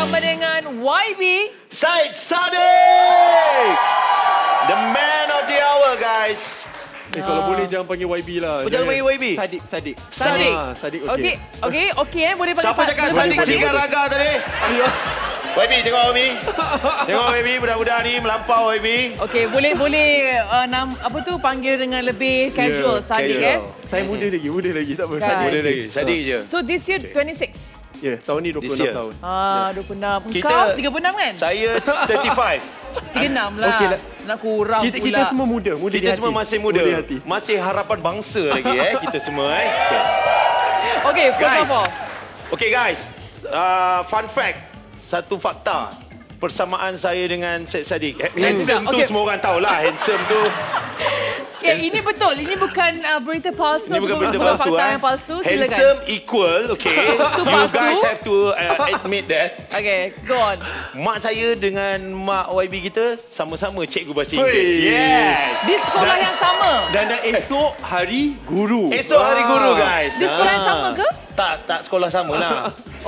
bersama dengan YB Syed Saddiq, the man of the hour, guys. Kalau boleh jangan panggil YB lah. Jangan panggil YB. Saddiq. Saddiq. Okey, boleh panggil Siapa cakap Saddiq singgah raga tadi? YB, tengok YB. Tengok YB, budak-budak ni melampau YB. Okey, boleh panggil dengan lebih casual, Saddiq Saya muda lagi, tak apa. Muda lagi, Saddiq je. So this year 26. Ya, tahun ni 26 tahun. 26. Kau 36 kan? Saya 35. 36 lah. Okey lah. Nak kurang pula. Kita semua muda Kita semua masih muda. Masih harapan bangsa lagi kita semua Okey, first of all. Okey guys, fun fact, satu fakta persamaan saya dengan Syed Saddiq. Handsome tu semua orang tahulah, handsome tu. Ini betul. Ini bukan berita palsu. Ini bukan berita palsu. Fakta yang palsu. Silakan. Handsome equal, okay. You guys have to admit that. Okay, go on. Mak saya dengan mak YB kita sama-sama cikgu bahasa Inggeris. Yes. Di sekolah yang sama. Dan esok hari guru. Esok hari guru, guys. Di sekolah yang sama ke? Tak sekolah sama lah.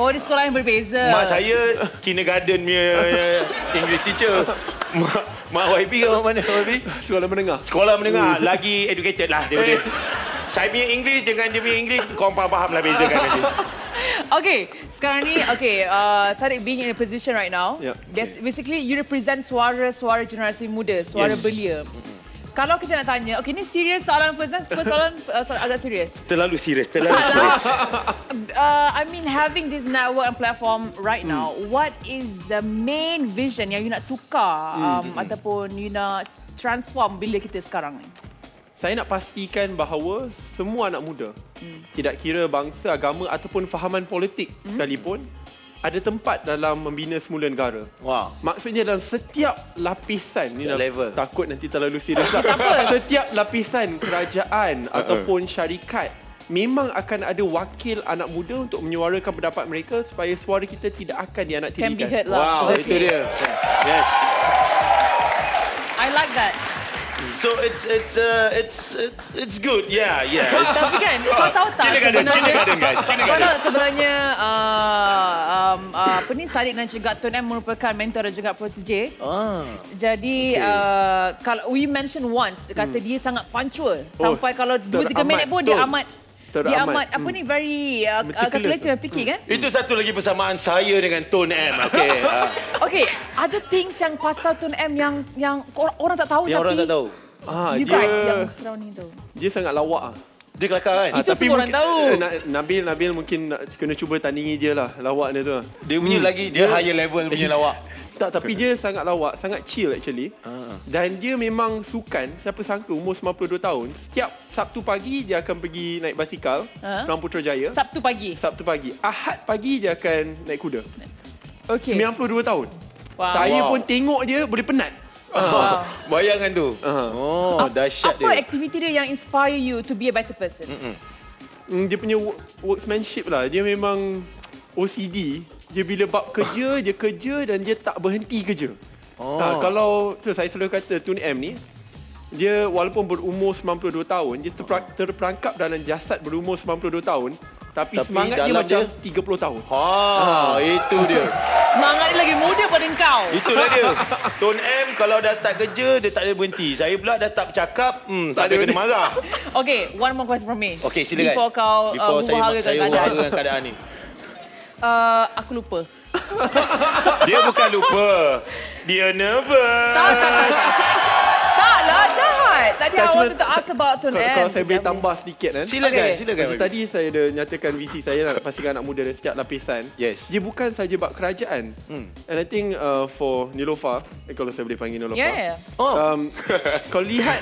Oh, di sekolah yang berbeza. Mak saya kindergarten punya English teacher. Mak YB ke mana YB? Sekolah menengah. Sekolah menengah. Lagi educated lah dia. Saya punya English dengan dia punya English, korang faham lah bezakan nanti. Okay, sekarang ni, Saddiq being in a position right now, basically you represent suara generasi muda, suara belia. Kalau kita nak tanya, okay, ni serius soalan first soalan agak serius. Terlalu serius. I mean, having this network and platform right now, what is the main vision yang you nak tukar ataupun you nak transform bila kita sekarang ni? Saya nak pastikan bahawa semua anak muda, tidak kira bangsa, agama ataupun fahaman politik sekalipun, ada tempat dalam membina semula negara. Wow. Maksudnya dalam setiap lapisan, ni level. Takut nanti terlalu serius. Setiap lapisan kerajaan ataupun syarikat, memang akan ada wakil anak muda untuk menyuarakan pendapat mereka supaya suara kita tidak akan dianaktirikan. Can be heard lah. Wow, itu dia. Yes. I like that. So it's good. Yeah. Tapi kan, kau tahu tak Kindergarten guys. Sebenarnya Saddiq dan juga Tun M merupakan mentor dan juga protege. Jadi kalau we mention once, kata dia sangat punctual. Sampai kalau 2-3 minit pun dia amat very calculated dan fikir kan? Itu satu lagi persamaan saya dengan Tun M. Okay, ada things yang pasal Tun M yang orang tak tahu. Yang orang tak tahu. You guys yang surrounding tu. Dia sangat lawak. Dia kelakar kan? Itu semua orang tahu. Nabil mungkin kena cuba tandingi dia lah lawak dia tu. Dia punya lagi, dia higher level punya lawak. Tapi dia sangat lawak, sangat chill actually. Dan dia memang sukan, siapa sangka umur 92 tahun, setiap Sabtu pagi dia akan pergi naik basikal, Perang Putrajaya. Sabtu pagi. Ahad pagi dia akan naik kuda. Okay. 92 tahun. Wow. Saya pun tengok dia boleh penat. Bayangan tu. Dahsyat dia. Apa aktiviti dia yang inspire you to be a better person? Dia punya workmanship lah. Dia memang OCD. Dia bila bab kerja, dia kerja dan dia tak berhenti kerja. Kalau saya selalu kata Tun M ni, dia walaupun berumur 92 tahun, dia terperangkap dalam jasad berumur 92 tahun, tapi semangat dia macam 30 tahun. Itu dia. Semangat dia lagi muda pada kau. Itulah dia. Tun M kalau dah start kerja, dia tak ada berhenti. Saya pula dah start bercakap, tak ada kena marah. Okay, one more question from me. Okay, silakan. Before saya hura keadaan ni. Aku lupa. Dia bukan lupa. Dia nervous. Taklah, jahat. Tadi I wanted to ask about Tun M. Kalau saya boleh tambah sedikit kan. Silakan. Tadi saya dah nyatakan visi saya nak pastikan anak muda dari setiap lapisan. Yes. Dia bukan saja bab kerajaan. And I think for Neelofa, kalau saya boleh panggil Neelofa. Yeah. Kalau lihat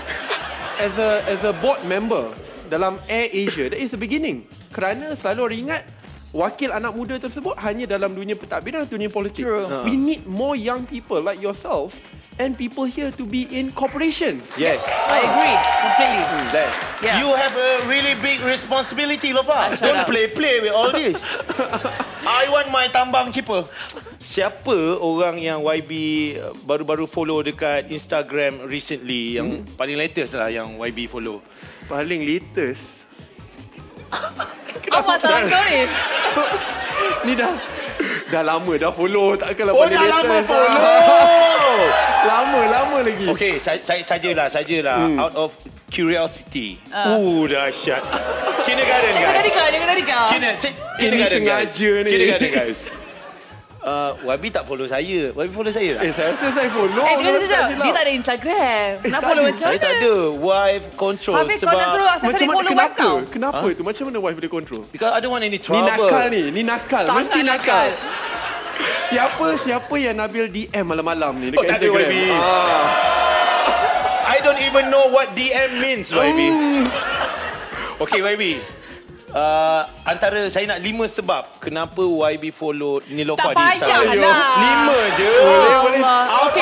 as a board member dalam Air Asia, that is the beginning. Kerana selalu orang ingat wakil anak muda tersebut hanya dalam dunia pentadbiran dan dunia politik. We need more young people like yourself and people here to be in corporations. Yes. I agree completely. Yeah. You have a really big responsibility, Lofa. Don't play with all this. I want my tambang cheaper. Siapa orang yang YB baru-baru follow dekat Instagram recently, yang paling latest lah yang YB follow? Paling latest? Apa masalah kau ni? Ni dah Dah lama dah follow. Takkanlah Oh, pada dah lama latest. follow. Lama lagi. Okey, sajalah. Out of curiosity. Dahsyat. Kindergarten, guys. Jangan radikal. Kindergarten, guys. sengaja ni. Kindergarten, guys. YB tak follow saya. YB follow saya tak? Saya rasa saya follow. Dia tak ada Instagram. Nak follow macam Saya mana? tak ada. Wife control. Habis kau nak suruh Macam saya mana, follow wife kau? Kenapa itu? Macam mana wife boleh control? Because I don't want any Ni trouble. nakal ni. Ni nakal. Sangat Mesti nakal. nakal. Siapa yang Nabil DM malam-malam ni dekat tak ada, Instagram? YB. I don't even know what DM means, YB. Okay, YB. Antara saya nak 5 sebab kenapa YB follow Neelofa Tak di Instagram. payahlah. 5 je. Boleh. Out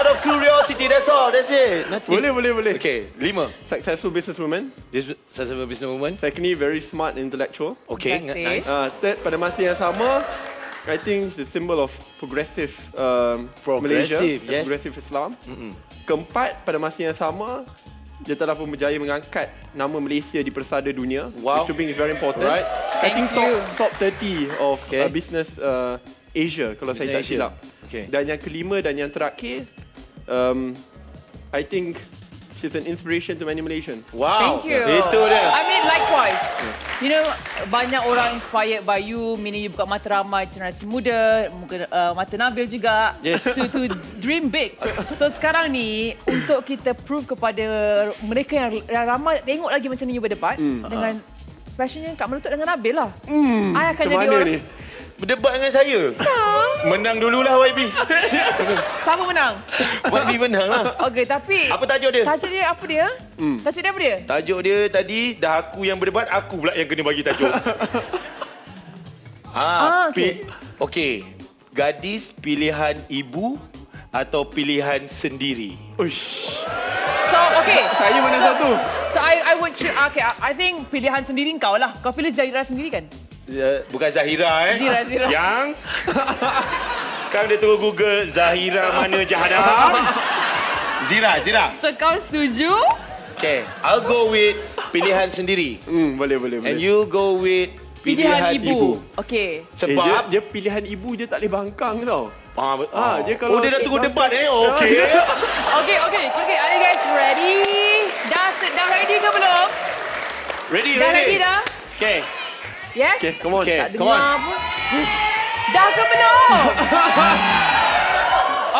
of curiosity, that's all. That's it. Nothing. Boleh. Okay, 5. Successful businesswoman. This successful businesswoman. Secondly, very smart and intellectual. Okay, That's it. nice. Third, pada masa yang sama, I think it's the symbol of progressive Malaysia, Progressive, yes. progressive Islam. Keempat, pada masa yang sama, dia telah pun berjaya mengangkat nama Malaysia di persada dunia. Wow. Which to me is very important. Alright. I think Thank you. top 30 of Okay. business Asia, kalau saya tak Asia. silap. Okay. Dan yang kelima dan yang terakhir, I think she's an inspiration to many Malaysians. Wow. Thank you. Itu dia. I mean likewise. You know, banyak orang inspired by you. Meaning you buka mata ramai generasi muda. Mungkin mata Nabil juga. Yes. To dream big. So sekarang ni, untuk kita prove kepada mereka yang ramai tengok lagi macam ni you berdebat. Dengan specialnya Kak Meletup dengan Nabil lah. I akan Macam jadi mana orang. ni? Berdebat dengan saya. Menang dululah YB. Siapa menang? YB menang lah. Okey, tapi... Apa tajuk dia? Tajuk dia apa dia? Tajuk dia apa dia? Tajuk dia tadi, dah aku yang berdebat, aku pula yang kena bagi tajuk. Okey. Okey. Gadis pilihan ibu atau pilihan sendiri? Uish. So, okay. Saya mana satu? So, I would choose... Okay, I think pilihan sendiri kau lah. Kau pilih Zahira sendiri kan? Bukan Zahira, Zahira. Yang? Kang dia terus Google Zahira mana Jahannam. Zira. So, kau setuju? Okay, I'll go with pilihan sendiri. Boleh. And you go with Pilihan ibu. Okay. Sebab dia pilihan ibu, dia tak boleh bangkang tau. Dia kalau dia dah tunggu debat okey. Okay. Are you guys ready? Dah ready ke belum? Ready. Dah ready dah? Okay. Yes? Okay, come on. Okay. Tak Come on. dengar pun. Dah ke belum?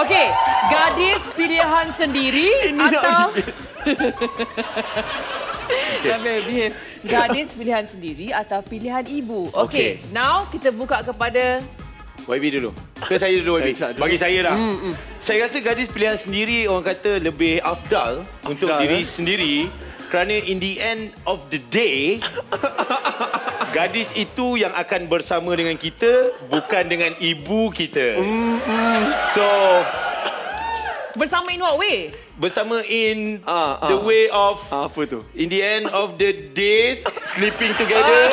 Okay, gadis pilihan sendiri atau... Nabil, behave. Gadis pilihan sendiri atau pilihan ibu? Okay, now kita buka kepada... YB dulu. Ke saya dulu YB? Dulu. Bagi saya lah. Saya rasa gadis pilihan sendiri orang kata lebih afdal untuk diri sendiri. Kerana in the end of the day, gadis itu yang akan bersama dengan kita, bukan dengan ibu kita. So, bersama in what way? bersama in the way of apa tu? In the end of the days, sleeping together.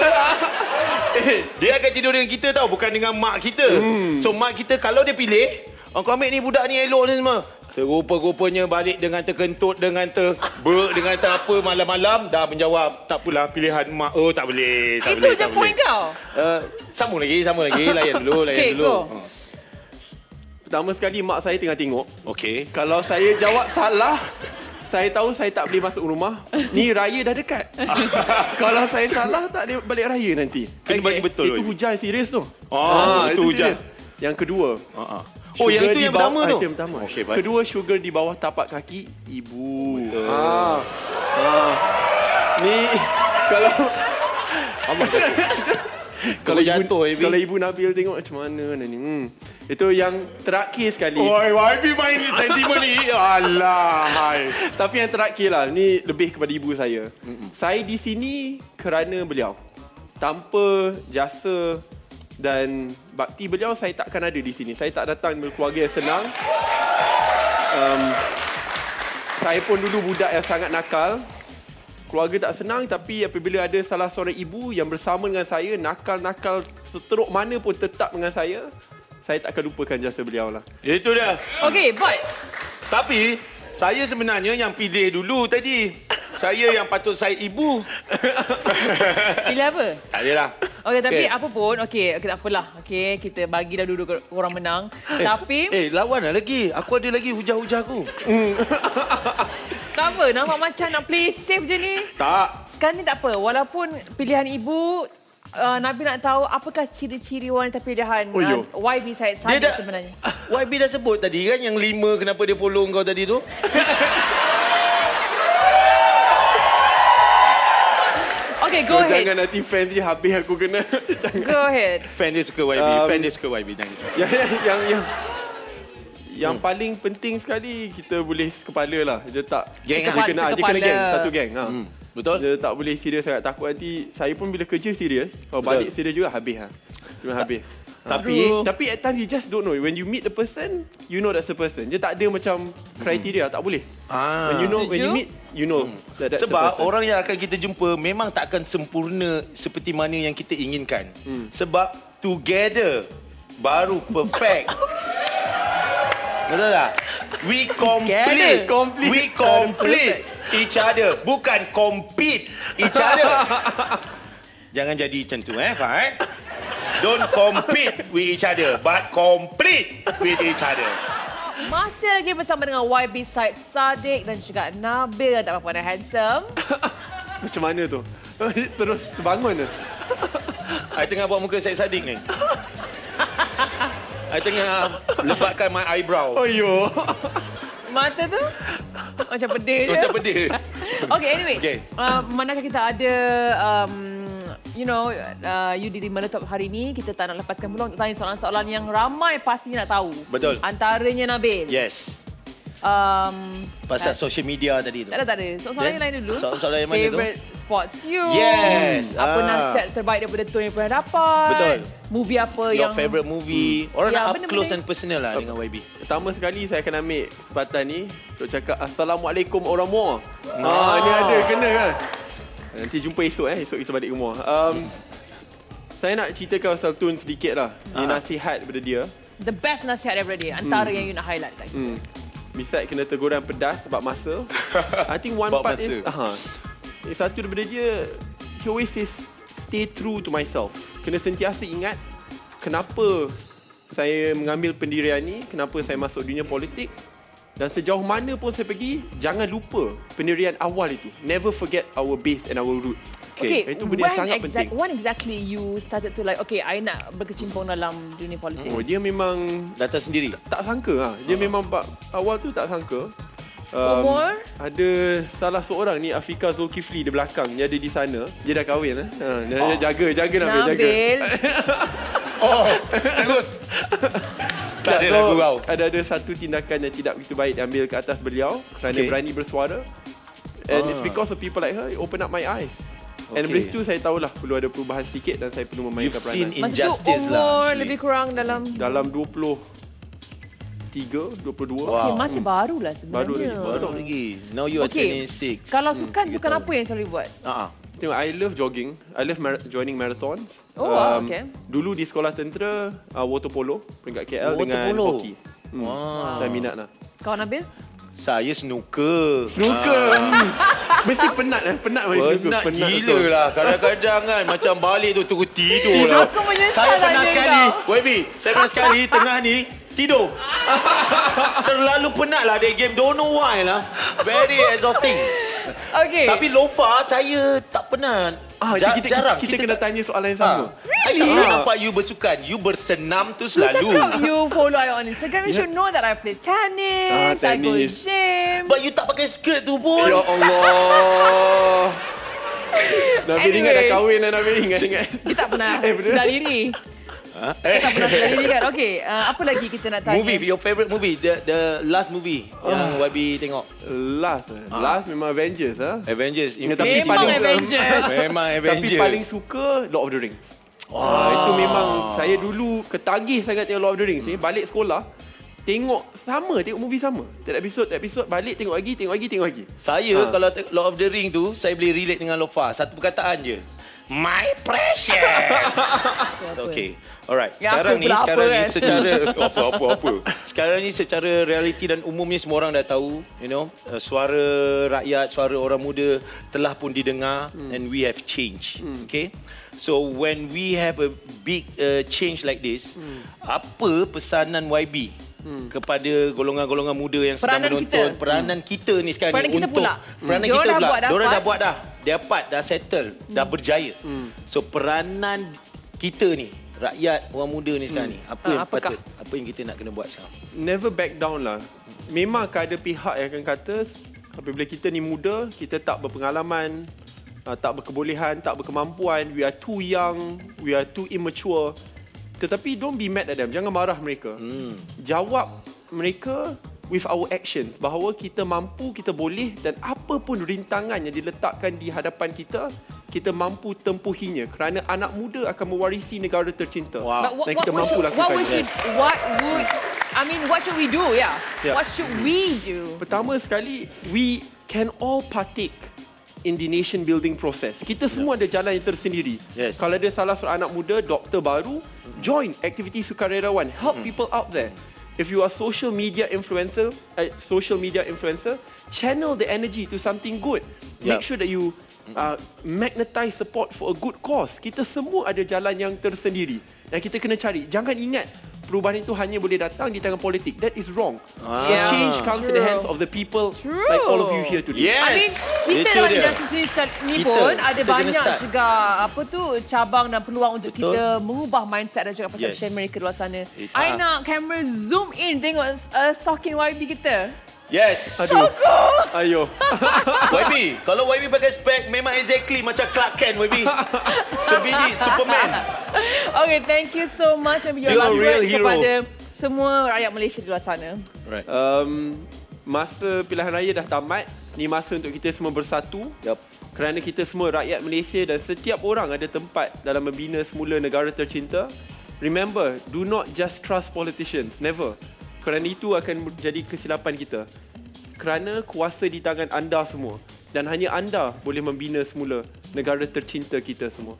Dia akan tidur dengan kita tau, bukan dengan mak kita. So mak kita kalau dia pilih, kau ambil ni budak ni elok ni semua. Serupa-rupanya balik dengan terkentut, dengan terberk, dengan apa malam-malam dah menjawab tak apalah pilihan mak. Oh tak boleh, tak boleh. Itu je point kau. Sambung lagi, layan dulu. Go. Pertama sekali mak saya tengah tengok. Okey. Kalau saya jawab salah, saya tahu saya tak boleh masuk rumah. Ni raya dah dekat. Kalau saya salah tak boleh balik raya nanti. Kena bagi betul. Itu hujan serius tu. Itu hujan. Serius. Yang kedua. Oh, yang itu yang pertama tu? Yang pertama. Okay, baik. Kedua, sugar di bawah tapak kaki ibu. Betul. Ni kalau Kalau jatuh, kalau ibu Nabil tengok macam mana ni. Itu yang terakhir sekali. Oi, YB main sentimen ni. Alah, hai. Tapi yang terakhir lah, ni lebih kepada ibu saya. Saya di sini kerana beliau. Tanpa jasa dan bakti beliau, saya takkan ada di sini. Saya tak datang dari keluarga yang senang. Saya pun dulu budak yang sangat nakal. Keluarga tak senang, tapi apabila ada salah seorang ibu yang bersama dengan saya, nakal-nakal seteruk mana pun tetap dengan saya takkan lupakan jasa beliau lah. Itu dia. Okay, but... Tapi, saya sebenarnya yang pilih dulu tadi. Saya yang patut saya ibu. Pilih apa? Tak adalah. Okey, tapi apa pun, okey, tak apalah. Okey, kita bagi dah dulu orang menang. Tapi lawan lah lagi. Aku ada lagi hujah-hujah aku. Tak apa, nampak macam nak play safe je ni. Tak. Sekarang ni tak apa. Walaupun pilihan ibu, Nabil nak tahu apakah ciri-ciri wanita pilihan YB Syed Saddiq sebenarnya. YB dah sebut tadi kan yang 5 kenapa dia follow kau tadi tu. Okay, go ahead. Jangan nanti fans dia habis aku kena. Go ahead. Fan dia suka YB. Fan dia suka YB. Jangan risau. Yang paling penting sekali kita boleh kepala lah. Dia tak geng dia kena geng, satu geng. Betul. Dia tak boleh serius sangat. Takut nanti saya pun bila kerja serius. Kalau balik serius juga habis lah. Cuma habis. Tapi at times you just don't know. When you meet the person, you know that's the person. Dia tak ada macam kriteria, tak boleh. When you meet, you know that's sebab orang yang akan kita jumpa memang tak akan sempurna seperti mana yang kita inginkan. Sebab together baru perfect. Betul tak? We complete each other. Bukan compete each other. Jangan jadi macam tu, faham? Don't compete with each other, but complete with each other. Masih lagi bersama dengan YB Syed Saddiq dan juga Nabil. Tak apa-apa, handsome. Macam mana tu? Terus terbangun tu? I tengah buat muka Syed Saddiq ni. I tengah lebatkan my eyebrow. Oh, yo. Mata tu? Macam pedih je. Macam pedih. Okay, anyway. Manakah kita ada... you di MeleTOP hari ini, kita tak nak lepaskan peluang untuk tanya soalan-soalan yang ramai pasti nak tahu. Betul. Antaranya Nabil. Yes. Pasal social media tadi tu. Tak ada. Soalan yang lain dulu. Soalan yang mana tu? Favorite sports you. Yes. Apa nasihat terbaik daripada Tun yang pernah dapat. Betul. Movie apa Your favorite movie. Orang nak up close and personal lah dengan YB. Pertama sekali saya akan ambil kesempatan ni untuk cakap Assalamualaikum orang Muar. Ni ada, kena kan? Nanti jumpa esok esok kita balik rumah. Saya nak ceritakan pasal Tun sedikit lah. Ini nasihat daripada dia. The best nasihat daripada dia. Antara yang you nak highlight lagi. Besides kena teguran pedas sebab masa. I think one part is satu daripada dia, he always says stay true to myself. Kena sentiasa ingat kenapa saya mengambil pendirian ni, kenapa saya masuk dunia politik. Dan sejauh mana pun saya pergi, jangan lupa pendirian awal itu. Never forget our base and our roots. Okay, itu benda sangat penting. When exactly you started to like, okay, I nak berkecimpung dalam dunia politik? Dia memang... Datang sendiri? Tak sangka. Dia memang awal tu tak sangka. Umur? Ada salah seorang ni, Afika Zulkifli di belakang. Dia ada di sana. Dia dah kahwin. Dia jaga Nabil. Terus. Tak ada lagu kau. Ada satu tindakan yang tidak begitu baik diambil ke atas beliau kerana berani bersuara. And it's because of people like her, it open up my eyes. And dari situ saya tahulah perlu ada perubahan sedikit dan saya perlu memainkan peranan. You've seen injustice lah. Umur lebih kurang dalam 23, 22. Okay, masih baru lah sebenarnya. Baru lagi. Now you are 26. Kalau sukan apa yang selalu buat? Tengok, I love jogging. I love joining marathons. Okay. Dulu di sekolah tentera, water polo peringkat KL dengan hoki. Saya minat lah. Kau Nabil? Saya snooker. Mesti penat main snooker. Penat gila lah. Kadang-kadang kan macam balik tu terus tidur lah. Aku menyesal saya pernah sekali. YB, saya pernah sekali tengah ni tidur. Terlalu penat lah dia game. Don't know why lah. Very exhausting. Okay. Tapi lofa saya tak penat. Jarang. Kita kena tanya soalan yang sama. I tak pernah nampak you bersukan. You bersenam tu selalu. You cakap you follow I on Instagram. You should know that I play tennis. I go gym. But you tak pakai skirt tu pun. Ya Allah. Nabil ingat dah kahwin dah Nabil. Ingat. Kita tak pernah sedar diri. Tak pernah sedar diri kan. Okay, apa lagi kita nak tanya? Movie, your favourite movie. The last movie yang YB tengok. Last memang Avengers. Avengers. Memang Avengers. Tapi paling suka Lord of the Rings. Itu memang saya dulu ketagih sangat tengok Lord of the Rings ni. Balik sekolah, tengok movie sama. Tiap episod balik tengok lagi. Saya kalau Lord of the Rings tu, saya boleh relate dengan Lofa. Satu perkataan je. My precious. Okay. Alright. Sekarang ni secara apa. Sekarang ni secara realiti dan umumnya semua orang dah tahu, you know, suara rakyat, suara orang muda telah pun didengar and we have changed. Okay? So when we have a big change like this, apa pesanan YB kepada golongan-golongan muda yang sedang menonton, peranan kita ni sekarang peranan ni kita pula. Peranan kita pula. Diorang dah buat dah. Dapat, dah settle, dah berjaya. So peranan kita ni, rakyat, orang muda ni sekarang ni, apa yang patut, apa yang kita nak kena buat sekarang? Never back down lah. Memang akan ada pihak yang akan kata apabila kita ni muda, kita tak berpengalaman, tak berkebolehan, tak berkemampuan, we are too young, we are too immature. Tetapi don't be mad at them. Jangan marah mereka. Jawab mereka with our actions. Bahawa kita mampu, kita boleh dan apa pun rintangan yang diletakkan di hadapan kita, kita mampu tempuhinya. Kerana anak muda akan mewarisi negara tercinta. Dan kita mampu lakukannya. What should we do? What should we do? Pertama sekali, we can all partake in the nation building process. Kita semua ada jalan yang tersendiri. Kalau ada salah seorang anak muda, doktor baru, join aktiviti sukarelawan, help people out there. If you are social media influencer, channel the energy to something good. Make sure that you magnetize support for a good cause. Kita semua ada jalan yang tersendiri dan kita kena cari. Jangan ingat perubahan itu hanya boleh datang di tangan politik. That is wrong. The change comes in the hands of the people, like all of you here today. I mean, kita dalam industri ni pun ada banyak juga cabang dan peluang untuk kita mengubah mindset dan juga perception mereka di luar sana. I nak kamera zoom in tengok stalking YB kita. Yes. Aduh. Ayo. YB, kalau YB pakai spek memang exactly macam Clark Kent YB. Sebiji Superman. Okay, thank you so much. Your last word kepada semua rakyat Malaysia di luar sana. Right. Masa pilihan raya dah tamat. Ni masa untuk kita semua bersatu. Kerana kita semua rakyat Malaysia dan setiap orang ada tempat dalam membina semula negara tercinta. Remember, do not just trust politicians. Never. Kerana itu akan menjadi kesilapan kita. Kerana kuasa di tangan anda semua. Dan hanya anda boleh membina semula negara tercinta kita semua.